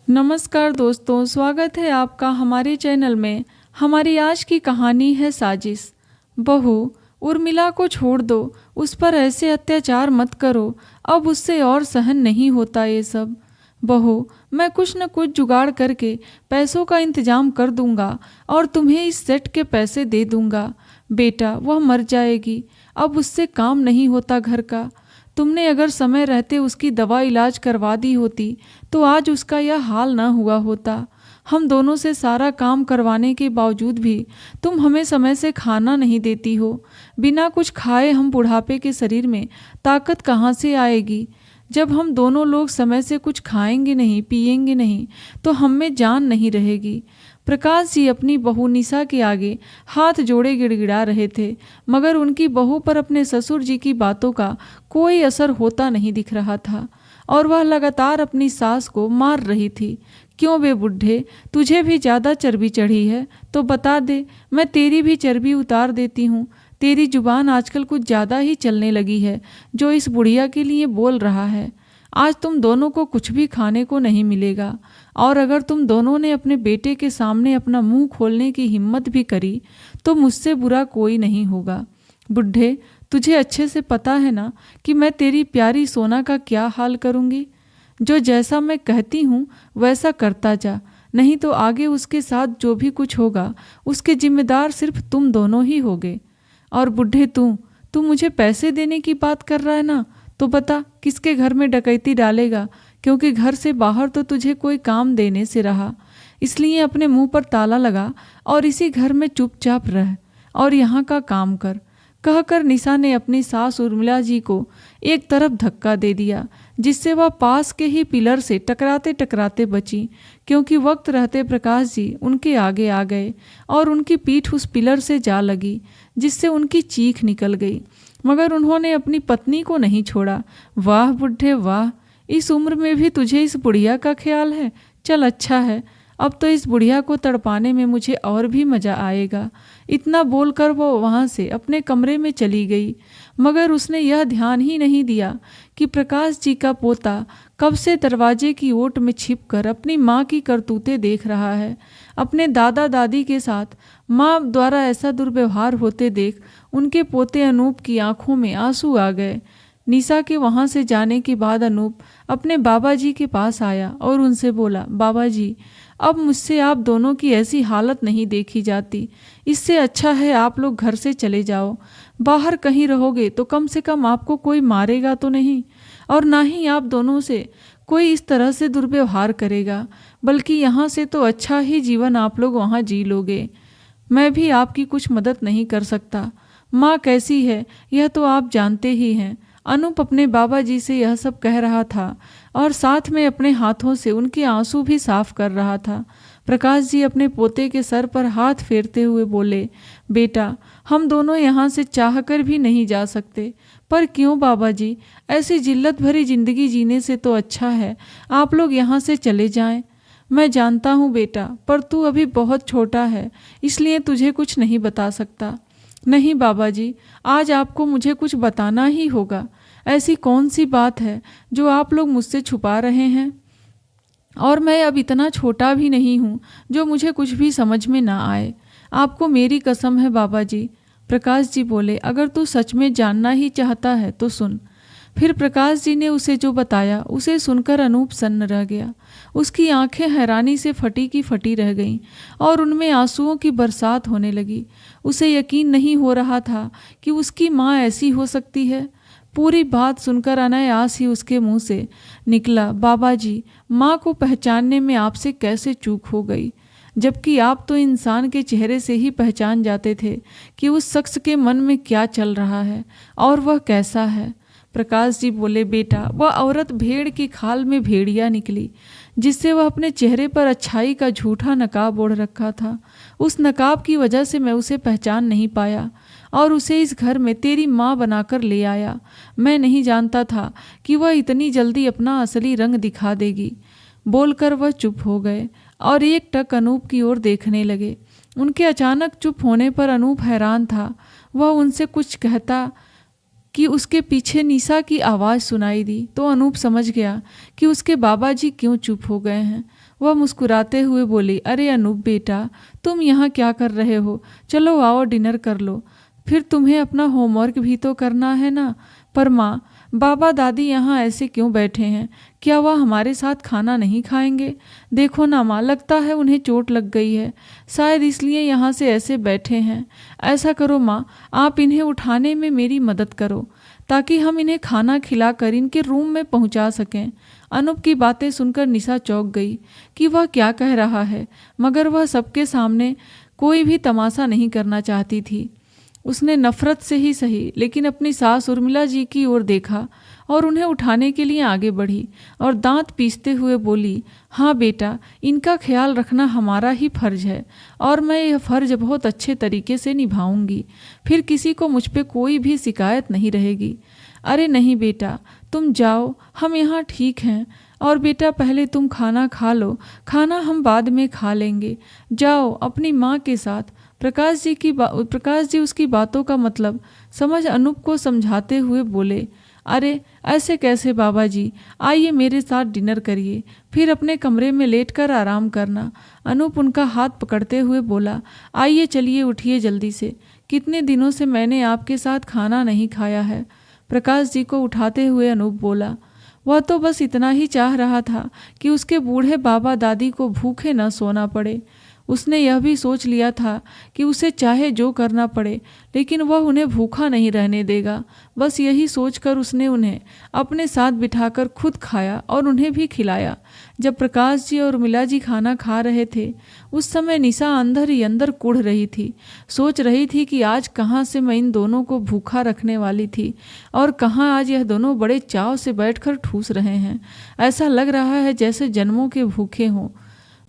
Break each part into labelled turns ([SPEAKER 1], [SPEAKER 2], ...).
[SPEAKER 1] नमस्कार दोस्तों, स्वागत है आपका हमारे चैनल में। हमारी आज की कहानी है साजिश। बहू, उर्मिला को छोड़ दो, उस पर ऐसे अत्याचार मत करो, अब उससे और सहन नहीं होता ये सब। बहू, मैं कुछ न कुछ जुगाड़ करके पैसों का इंतजाम कर दूंगा और तुम्हें इस सेट के पैसे दे दूंगा। बेटा, वह मर जाएगी, अब उससे काम नहीं होता घर का। तुमने अगर समय रहते उसकी दवा इलाज करवा दी होती तो आज उसका यह हाल न हुआ होता। हम दोनों से सारा काम करवाने के बावजूद भी तुम हमें समय से खाना नहीं देती हो। बिना कुछ खाए हम बुढ़ापे के शरीर में ताकत कहाँ से आएगी। जब हम दोनों लोग समय से कुछ खाएंगे नहीं, पिएंगे नहीं, तो हम में जान नहीं रहेगी। प्रकाश जी अपनी बहू निशा के आगे हाथ जोड़े गिड़गिड़ा रहे थे, मगर उनकी बहू पर अपने ससुर जी की बातों का कोई असर होता नहीं दिख रहा था और वह लगातार अपनी सास को मार रही थी। क्यों बे बुढ़े, तुझे भी ज़्यादा चर्बी चढ़ी है तो बता दे, मैं तेरी भी चर्बी उतार देती हूँ। तेरी जुबान आजकल कुछ ज़्यादा ही चलने लगी है, जो इस बुढ़िया के लिए बोल रहा है। आज तुम दोनों को कुछ भी खाने को नहीं मिलेगा, और अगर तुम दोनों ने अपने बेटे के सामने अपना मुंह खोलने की हिम्मत भी करी तो मुझसे बुरा कोई नहीं होगा। बुढ़े, तुझे अच्छे से पता है ना कि मैं तेरी प्यारी सोना का क्या हाल करूँगी। जो जैसा मैं कहती हूँ वैसा करता जा, नहीं तो आगे उसके साथ जो भी कुछ होगा उसके जिम्मेदार सिर्फ तुम दोनों ही होगे। और बुढ़े, तू मुझे पैसे देने की बात कर रहा है ना, तो बता किसके घर में डकैती डालेगा, क्योंकि घर से बाहर तो तुझे कोई काम देने से रहा। इसलिए अपने मुंह पर ताला लगा और इसी घर में चुपचाप रह और यहाँ का काम कर। कहकर निशा ने अपनी सास उर्मिला जी को एक तरफ धक्का दे दिया, जिससे वह पास के ही पिलर से टकराते टकराते बची, क्योंकि वक्त रहते प्रकाश जी उनके आगे आ गए और उनकी पीठ उस पिलर से जा लगी, जिससे उनकी चीख निकल गई। मगर उन्होंने अपनी पत्नी को नहीं छोड़ा। वाह बुढ़े वाह, इस उम्र में भी तुझे इस बुढ़िया का ख्याल है। चल अच्छा है, अब तो इस बुढ़िया को तड़पाने में मुझे और भी मज़ा आएगा। इतना बोलकर वो वहाँ से अपने कमरे में चली गई, मगर उसने यह ध्यान ही नहीं दिया कि प्रकाश जी का पोता कब से दरवाजे की ओट में छिपकर अपनी माँ की करतूतें देख रहा है। अपने दादा दादी के साथ माँ द्वारा ऐसा दुर्व्यवहार होते देख उनके पोते अनूप की आंखों में आंसू आ गए। निशा के वहाँ से जाने के बाद अनूप अपने बाबा जी के पास आया और उनसे बोला, बाबा जी, अब मुझसे आप दोनों की ऐसी हालत नहीं देखी जाती। इससे अच्छा है आप लोग घर से चले जाओ। बाहर कहीं रहोगे तो कम से कम आपको कोई मारेगा तो नहीं, और ना ही आप दोनों से कोई इस तरह से दुर्व्यवहार करेगा, बल्कि यहाँ से तो अच्छा ही जीवन आप लोग वहाँ जी लोगे। मैं भी आपकी कुछ मदद नहीं कर सकता। माँ कैसी है यह तो आप जानते ही हैं। अनूप अपने बाबा जी से यह सब कह रहा था और साथ में अपने हाथों से उनके आंसू भी साफ कर रहा था। प्रकाश जी अपने पोते के सर पर हाथ फेरते हुए बोले, बेटा, हम दोनों यहाँ से चाहकर भी नहीं जा सकते। पर क्यों बाबा जी, ऐसी जिल्लत भरी जिंदगी जीने से तो अच्छा है आप लोग यहाँ से चले जाएं। मैं जानता हूँ बेटा, पर तू अभी बहुत छोटा है, इसलिए तुझे कुछ नहीं बता सकता। नहीं बाबा जी, आज आपको मुझे कुछ बताना ही होगा। ऐसी कौन सी बात है जो आप लोग मुझसे छुपा रहे हैं? और मैं अब इतना छोटा भी नहीं हूँ जो मुझे कुछ भी समझ में ना आए। आपको मेरी कसम है बाबा जी। प्रकाश जी बोले, अगर तू सच में जानना ही चाहता है तो सुन। फिर प्रकाश जी ने उसे जो बताया उसे सुनकर अनूप सन्न रह गया। उसकी आंखें हैरानी से फटी की फटी रह गईं और उनमें आंसुओं की बरसात होने लगी। उसे यकीन नहीं हो रहा था कि उसकी माँ ऐसी हो सकती है। पूरी बात सुनकर अनायास ही उसके मुंह से निकला, बाबा जी, माँ को पहचानने में आपसे कैसे चूक हो गई, जबकि आप तो इंसान के चेहरे से ही पहचान जाते थे कि उस शख्स के मन में क्या चल रहा है और वह कैसा है। प्रकाश जी बोले, बेटा, वह औरत भेड़ की खाल में भेड़िया निकली, जिससे वह अपने चेहरे पर अच्छाई का झूठा नकाब ओढ़ रखा था। उस नकाब की वजह से मैं उसे पहचान नहीं पाया और उसे इस घर में तेरी माँ बनाकर ले आया। मैं नहीं जानता था कि वह इतनी जल्दी अपना असली रंग दिखा देगी। बोलकर वह चुप हो गए और एक टक अनूप की ओर देखने लगे। उनके अचानक चुप होने पर अनूप हैरान था। वह उनसे कुछ कहता कि उसके पीछे निशा की आवाज़ सुनाई दी तो अनूप समझ गया कि उसके बाबा जी क्यों चुप हो गए हैं। वह मुस्कुराते हुए बोली, अरे अनूप बेटा, तुम यहाँ क्या कर रहे हो? चलो आओ डिनर कर लो, फिर तुम्हें अपना होमवर्क भी तो करना है ना। पर माँ, बाबा दादी यहाँ ऐसे क्यों बैठे हैं? क्या वह हमारे साथ खाना नहीं खाएंगे? देखो ना माँ, लगता है उन्हें चोट लग गई है, शायद इसलिए यहाँ से ऐसे बैठे हैं। ऐसा करो माँ, आप इन्हें उठाने में मेरी मदद करो ताकि हम इन्हें खाना खिलाकर इनके रूम में पहुँचा सकें। अनूप की बातें सुनकर निशा चौंक गई कि वह क्या कह रहा है, मगर वह सबके सामने कोई भी तमाशा नहीं करना चाहती थी। उसने नफरत से ही सही लेकिन अपनी सास उर्मिला जी की ओर देखा और उन्हें उठाने के लिए आगे बढ़ी और दांत पीसते हुए बोली, हाँ बेटा, इनका ख्याल रखना हमारा ही फर्ज है और मैं यह फर्ज बहुत अच्छे तरीके से निभाऊंगी। फिर किसी को मुझ पे कोई भी शिकायत नहीं रहेगी। अरे नहीं बेटा, तुम जाओ, हम यहाँ ठीक हैं। और बेटा, पहले तुम खाना खा लो, खाना हम बाद में खा लेंगे। जाओ अपनी माँ के साथ। प्रकाश जी उसकी बातों का मतलब समझ अनूप को समझाते हुए बोले, अरे ऐसे कैसे बाबा जी, आइए मेरे साथ डिनर करिए, फिर अपने कमरे में लेटकर आराम करना। अनूप उनका हाथ पकड़ते हुए बोला, आइए चलिए, उठिए जल्दी से, कितने दिनों से मैंने आपके साथ खाना नहीं खाया है। प्रकाश जी को उठाते हुए अनूप बोला, वह तो बस इतना ही चाह रहा था कि उसके बूढ़े बाबा दादी को भूखे न सोना पड़े। उसने यह भी सोच लिया था कि उसे चाहे जो करना पड़े लेकिन वह उन्हें भूखा नहीं रहने देगा। बस यही सोचकर उसने उन्हें अपने साथ बिठाकर खुद खाया और उन्हें भी खिलाया। जब प्रकाश जी और उर्मिला जी खाना खा रहे थे उस समय निशा अंदर ही अंदर कुढ़ रही थी। सोच रही थी कि आज कहाँ से मैं इन दोनों को भूखा रखने वाली थी और कहाँ आज यह दोनों बड़े चाव से बैठकर ठूस रहे हैं। ऐसा लग रहा है जैसे जन्मों के भूखे हों।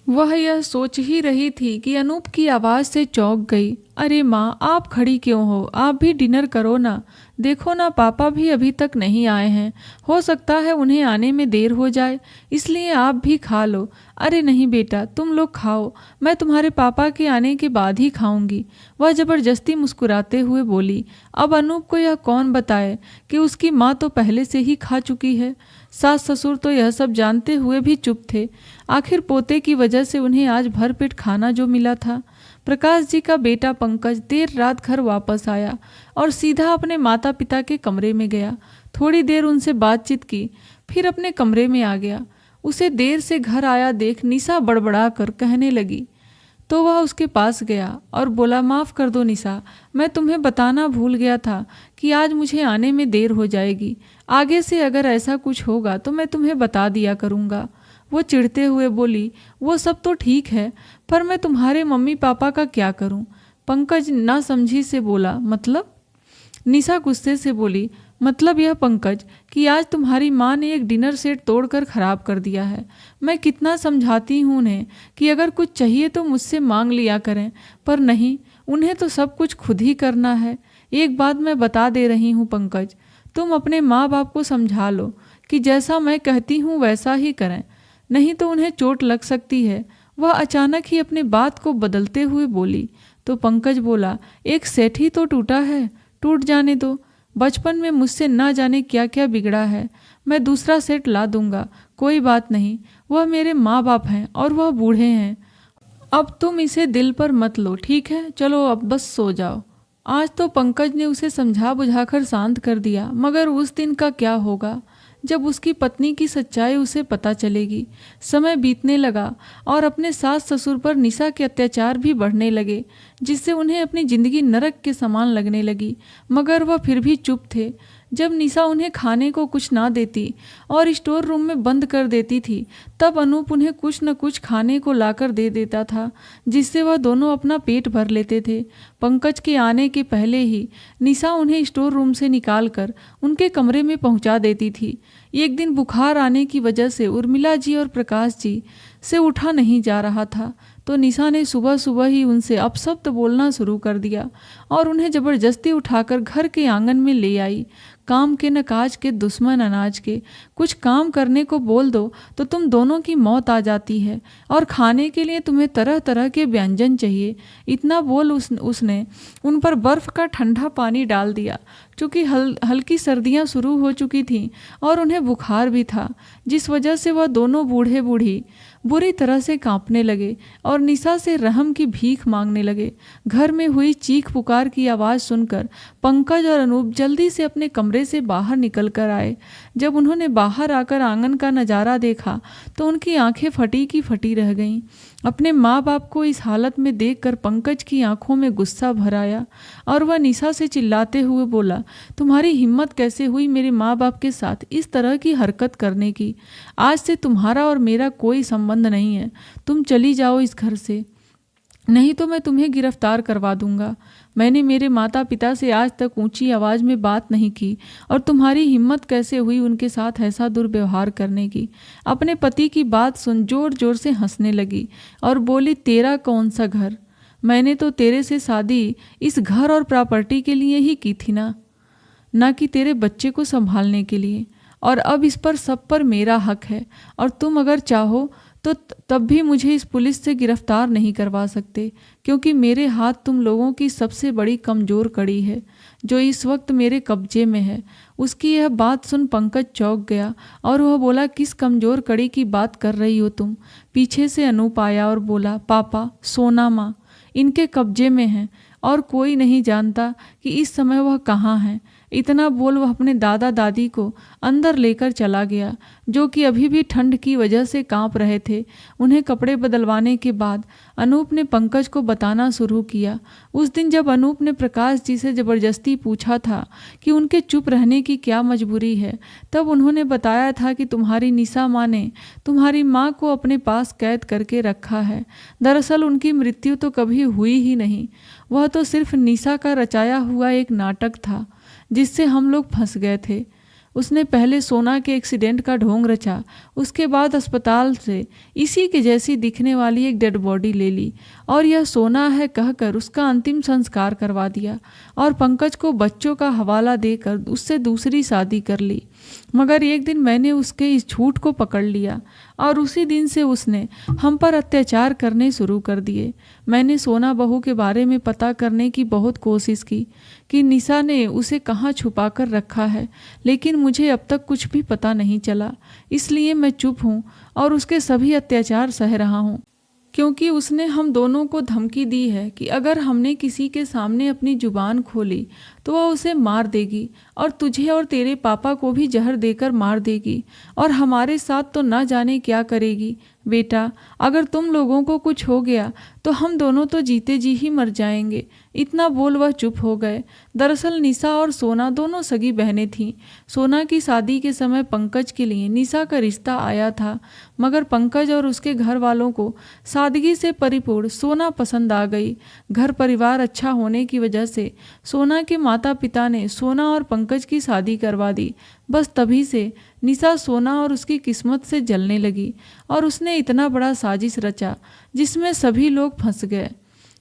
[SPEAKER 1] वह यह सोच ही रही थी कि अनूप की आवाज़ से चौंक गई। अरे माँ, आप खड़ी क्यों हो? आप भी डिनर करो ना। देखो ना, पापा भी अभी तक नहीं आए हैं, हो सकता है उन्हें आने में देर हो जाए, इसलिए आप भी खा लो। अरे नहीं बेटा, तुम लोग खाओ, मैं तुम्हारे पापा के आने के बाद ही खाऊंगी, वह ज़बरदस्ती मुस्कुराते हुए बोली। अब अनूप को यह कौन बताए कि उसकी माँ तो पहले से ही खा चुकी है। सास ससुर तो यह सब जानते हुए भी चुप थे। आखिर पोते की वजह से उन्हें आज भरपेट खाना जो मिला था। प्रकाश जी का बेटा पंकज देर रात घर वापस आया और सीधा अपने माता पिता के कमरे में गया। थोड़ी देर उनसे बातचीत की, फिर अपने कमरे में आ गया। उसे देर से घर आया देख निशा बड़बड़ा कर कहने लगी, तो वह उसके पास गया और बोला, माफ़ कर दो निशा, मैं तुम्हें बताना भूल गया था कि आज मुझे आने में देर हो जाएगी। आगे से अगर ऐसा कुछ होगा तो मैं तुम्हें बता दिया करूँगा। वो चिढ़ते हुए बोली, वो सब तो ठीक है, पर मैं तुम्हारे मम्मी पापा का क्या करूं? पंकज ना समझी से बोला, मतलब? निशा गुस्से से बोली, मतलब यह पंकज कि आज तुम्हारी माँ ने एक डिनर सेट तोड़कर ख़राब कर दिया है। मैं कितना समझाती हूँ उन्हें कि अगर कुछ चाहिए तो मुझसे मांग लिया करें, पर नहीं, उन्हें तो सब कुछ खुद ही करना है। एक बात मैं बता दे रही हूँ पंकज, तुम अपने माँ बाप को समझा लो कि जैसा मैं कहती हूँ वैसा ही करें, नहीं तो उन्हें चोट लग सकती है। वह अचानक ही अपने बात को बदलते हुए बोली। तो पंकज बोला, एक सेट ही तो टूटा है, टूट जाने दो। बचपन में मुझसे ना जाने क्या क्या बिगड़ा है, मैं दूसरा सेट ला दूंगा, कोई बात नहीं। वह मेरे माँ बाप हैं और वह बूढ़े हैं। अब तुम इसे दिल पर मत लो, ठीक है? चलो अब बस सो जाओ। आज तो पंकज ने उसे समझा बुझाकर शांत कर दिया, मगर उस दिन का क्या होगा जब उसकी पत्नी की सच्चाई उसे पता चलेगी। समय बीतने लगा और अपने सास ससुर पर निशा के अत्याचार भी बढ़ने लगे, जिससे उन्हें अपनी जिंदगी नरक के समान लगने लगी। मगर वह फिर भी चुप थे। जब निशा उन्हें खाने को कुछ ना देती और स्टोर रूम में बंद कर देती थी, तब अनूप उन्हें कुछ न कुछ खाने को लाकर दे देता था, जिससे वह दोनों अपना पेट भर लेते थे। पंकज के आने के पहले ही निशा उन्हें स्टोर रूम से निकालकर उनके कमरे में पहुंचा देती थी। एक दिन बुखार आने की वजह से उर्मिला जी और प्रकाश जी से उठा नहीं जा रहा था, तो निशा ने सुबह सुबह ही उनसे अपशब्द बोलना शुरू कर दिया और उन्हें ज़बरदस्ती उठाकर घर के आंगन में ले आई। काम के न काज के, दुश्मन अनाज के, कुछ काम करने को बोल दो तो तुम दोनों की मौत आ जाती है और खाने के लिए तुम्हें तरह तरह के व्यंजन चाहिए। इतना बोल उसने उन पर बर्फ़ का ठंडा पानी डाल दिया। चूँकि हल्की सर्दियाँ शुरू हो चुकी थीं और उन्हें बुखार भी था, जिस वजह से वह दोनों बूढ़े बूढ़ी बुरी तरह से कांपने लगे और निशा से रहम की भीख मांगने लगे। घर में हुई चीख पुकार की आवाज़ सुनकर पंकज और अनूप जल्दी से अपने कमरे से बाहर निकल कर आए। जब उन्होंने बाहर आकर आंगन का नज़ारा देखा तो उनकी आंखें फटी की फटी रह गईं। अपने माँ बाप को इस हालत में देखकर पंकज की आंखों में गुस्सा भर आया और वह निशा से चिल्लाते हुए बोला, तुम्हारी हिम्मत कैसे हुई मेरे माँ बाप के साथ इस तरह की हरकत करने की? आज से तुम्हारा और मेरा कोई संबंध नहीं है। तुम चली जाओ इस घर से, नहीं तो मैं तुम्हें गिरफ्तार करवा दूंगा। मैंने मेरे माता पिता से आज तक ऊंची आवाज़ में बात नहीं की और तुम्हारी हिम्मत कैसे हुई उनके साथ ऐसा दुर्व्यवहार करने की? अपने पति की बात सुन जोर जोर से हंसने लगी और बोली, तेरा कौन सा घर? मैंने तो तेरे से शादी इस घर और प्रॉपर्टी के लिए ही की थी ना कि तेरे बच्चे को संभालने के लिए। और अब इस पर सब पर मेरा हक है और तुम अगर चाहो तो तब भी मुझे इस पुलिस से गिरफ्तार नहीं करवा सकते, क्योंकि मेरे हाथ तुम लोगों की सबसे बड़ी कमज़ोर कड़ी है जो इस वक्त मेरे कब्जे में है। उसकी यह बात सुन पंकज चौंक गया और वह बोला, किस कमज़ोर कड़ी की बात कर रही हो तुम? पीछे से अनूप आया और बोला, पापा सोना माँ इनके कब्जे में है और कोई नहीं जानता कि इस समय वह कहाँ है। इतना बोल वह अपने दादा दादी को अंदर लेकर चला गया, जो कि अभी भी ठंड की वजह से कांप रहे थे। उन्हें कपड़े बदलवाने के बाद अनूप ने पंकज को बताना शुरू किया। उस दिन जब अनूप ने प्रकाश जी से ज़बरदस्ती पूछा था कि उनके चुप रहने की क्या मजबूरी है, तब उन्होंने बताया था कि तुम्हारी निशा माँ ने तुम्हारी माँ को अपने पास कैद करके रखा है। दरअसल उनकी मृत्यु तो कभी हुई ही नहीं, वह तो सिर्फ निशा का रचाया हुआ एक नाटक था जिससे हम लोग फंस गए थे। उसने पहले सोना के एक्सीडेंट का ढोंग रचा, उसके बाद अस्पताल से इसी के जैसी दिखने वाली एक डेड बॉडी ले ली और यह सोना है कहकर उसका अंतिम संस्कार करवा दिया और पंकज को बच्चों का हवाला देकर उससे दूसरी शादी कर ली। मगर एक दिन मैंने उसके इस झूठ को पकड़ लिया और उसी दिन से उसने हम पर अत्याचार करने शुरू कर दिए। मैंने सोना बहू के बारे में पता करने की बहुत कोशिश की कि निशा ने उसे कहाँ छुपा कर रखा है, लेकिन मुझे अब तक कुछ भी पता नहीं चला। इसलिए मैं चुप हूँ और उसके सभी अत्याचार सह रहा हूँ, क्योंकि उसने हम दोनों को धमकी दी है कि अगर हमने किसी के सामने अपनी जुबान खोली तो वह उसे मार देगी और तुझे और तेरे पापा को भी जहर देकर मार देगी और हमारे साथ तो ना जाने क्या करेगी। बेटा, अगर तुम लोगों को कुछ हो गया तो हम दोनों तो जीते जी ही मर जाएंगे। इतना बोल वह चुप हो गए। दरअसल निशा और सोना दोनों सगी बहनें थीं। सोना की शादी के समय पंकज के लिए निशा का रिश्ता आया था, मगर पंकज और उसके घर वालों को सादगी से परिपूर्ण सोना पसंद आ गई। घर परिवार अच्छा होने की वजह से सोना के माता पिता ने सोना और पंकज की शादी करवा दी। बस तभी से निशा सोना और उसकी किस्मत से जलने लगी और उसने इतना बड़ा साजिश रचा जिसमें सभी लोग फंस गए।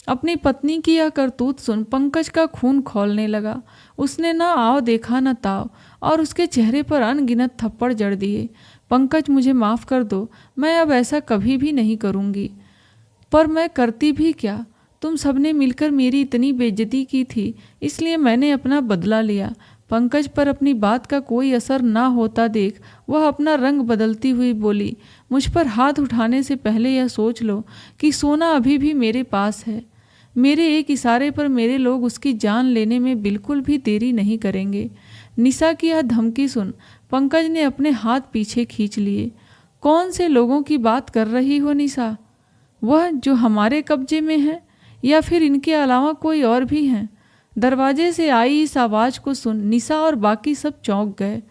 [SPEAKER 1] अपनी पत्नी की यह करतूत सुन पंकज का खून खौलने लगा। उसने न आओ देखा न ताव और उसके चेहरे पर अनगिनत थप्पड़ जड़ दिए। पंकज, मुझे माफ़ कर दो, मैं अब ऐसा कभी भी नहीं करूँगी। पर मैं करती भी क्या? तुम सबने मिलकर मेरी इतनी बेइज्जती की थी, इसलिए मैंने अपना बदला लिया। पंकज पर अपनी बात का कोई असर ना होता देख वह अपना रंग बदलती हुई बोली, मुझ पर हाथ उठाने से पहले यह सोच लो कि सोना अभी भी मेरे पास है। मेरे एक इशारे पर मेरे लोग उसकी जान लेने में बिल्कुल भी देरी नहीं करेंगे। निशा की यह धमकी सुन पंकज ने अपने हाथ पीछे खींच लिए। कौन से लोगों की बात कर रही हो निशा? वह जो हमारे कब्जे में है या फिर इनके अलावा कोई और भी हैं? दरवाजे से आई इस आवाज़ को सुन निशा और बाकी सब चौंक गए।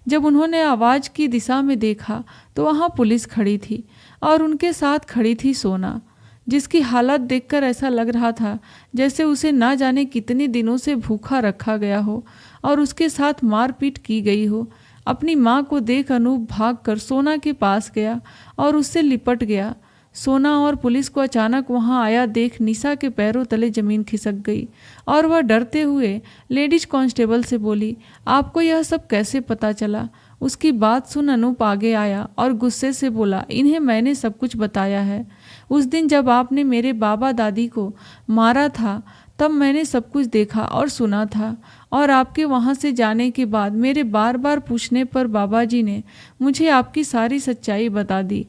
[SPEAKER 1] जब उन्होंने आवाज़ की दिशा में देखा तो वहाँ पुलिस खड़ी थी और उनके साथ खड़ी थी सोना, जिसकी हालत देखकर ऐसा लग रहा था जैसे उसे ना जाने कितने दिनों से भूखा रखा गया हो और उसके साथ मारपीट की गई हो। अपनी माँ को देख अनूप भागकर सोना के पास गया और उससे लिपट गया। सोना और पुलिस को अचानक वहां आया देख निशा के पैरों तले जमीन खिसक गई और वह डरते हुए लेडीज कांस्टेबल से बोली, आपको यह सब कैसे पता चला? उसकी बात सुन अनूप आगे आया और गुस्से से बोला, इन्हें मैंने सब कुछ बताया है। उस दिन जब आपने मेरे बाबा दादी को मारा था तब मैंने सब कुछ देखा और सुना था, और आपके वहाँ से जाने के बाद मेरे बार बार पूछने पर बाबा जी ने मुझे आपकी सारी सच्चाई बता दी।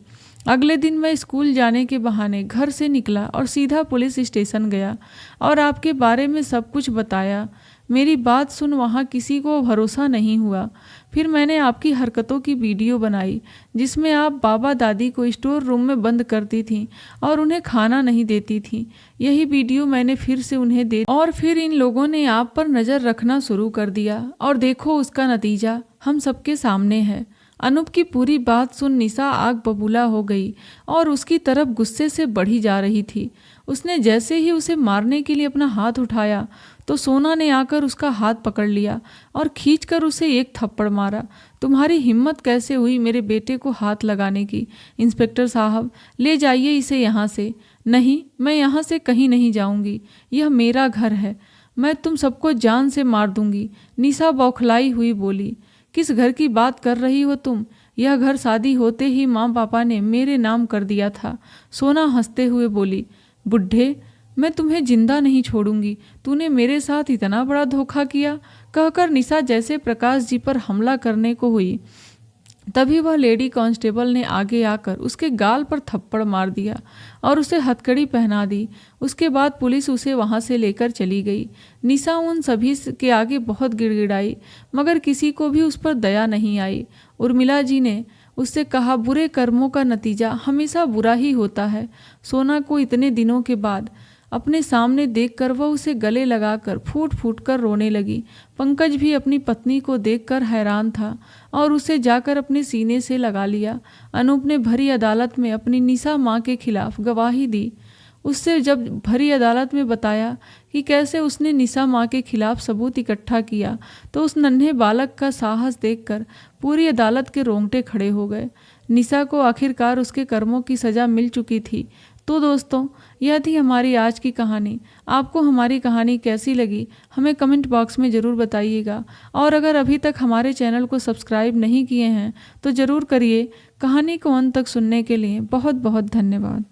[SPEAKER 1] अगले दिन मैं स्कूल जाने के बहाने घर से निकला और सीधा पुलिस स्टेशन गया और आपके बारे में सब कुछ बताया। मेरी बात सुन वहाँ किसी को भरोसा नहीं हुआ। फिर मैंने आपकी हरकतों की वीडियो बनाई जिसमें आप बाबा दादी को स्टोर रूम में बंद करती थीं और उन्हें खाना नहीं देती थीं। यही वीडियो मैंने फिर से उन्हें दे और फिर इन लोगों ने आप पर नज़र रखना शुरू कर दिया और देखो उसका नतीजा हम सबके सामने है। अनूप की पूरी बात सुन निशा आग बबूला हो गई और उसकी तरफ गुस्से से बढ़ी जा रही थी। उसने जैसे ही उसे मारने के लिए अपना हाथ उठाया तो सोना ने आकर उसका हाथ पकड़ लिया और खींचकर उसे एक थप्पड़ मारा। तुम्हारी हिम्मत कैसे हुई मेरे बेटे को हाथ लगाने की? इंस्पेक्टर साहब, ले जाइए इसे यहाँ से। नहीं, मैं यहाँ से कहीं नहीं जाऊँगी, यह मेरा घर है। मैं तुम सबको जान से मार दूंगी। निशा बौखलाई हुई बोली। किस घर की बात कर रही हो तुम? यह घर शादी होते ही माँ पापा ने मेरे नाम कर दिया था। सोना हंसते हुए बोली। बुढ़े, मैं तुम्हें जिंदा नहीं छोड़ूंगी। तूने मेरे साथ इतना बड़ा धोखा किया, कहकर निशा जैसे प्रकाश जी पर हमला करने को हुई। तभी वह लेडी कांस्टेबल ने आगे आकर उसके गाल पर थप्पड़ मार दिया और उसे हथकड़ी पहना दी। उसके बाद पुलिस उसे वहां से लेकर चली गई। निशा उन सभी के आगे बहुत गिड़गिड़ाई मगर किसी को भी उस पर दया नहीं आई। उर्मिला जी ने उससे कहा, बुरे कर्मों का नतीजा हमेशा बुरा ही होता है। सोना को इतने दिनों के बाद अपने सामने देखकर वह उसे गले लगाकर फूट फूट कर रोने लगी। पंकज भी अपनी पत्नी को देखकर हैरान था और उसे जाकर अपने सीने से लगा लिया। अनूप ने भरी अदालत में अपनी निशा माँ के खिलाफ गवाही दी। उससे जब भरी अदालत में बताया कि कैसे उसने निशा माँ के खिलाफ सबूत इकट्ठा किया तो उस नन्हे बालक का साहस देखकर पूरी अदालत के रोंगटे खड़े हो गए। निशा को आखिरकार उसके कर्मों की सज़ा मिल चुकी थी। तो दोस्तों, यह थी हमारी आज की कहानी। आपको हमारी कहानी कैसी लगी हमें कमेंट बॉक्स में ज़रूर बताइएगा और अगर अभी तक हमारे चैनल को सब्सक्राइब नहीं किए हैं तो ज़रूर करिए। कहानी को अंत तक सुनने के लिए बहुत बहुत धन्यवाद।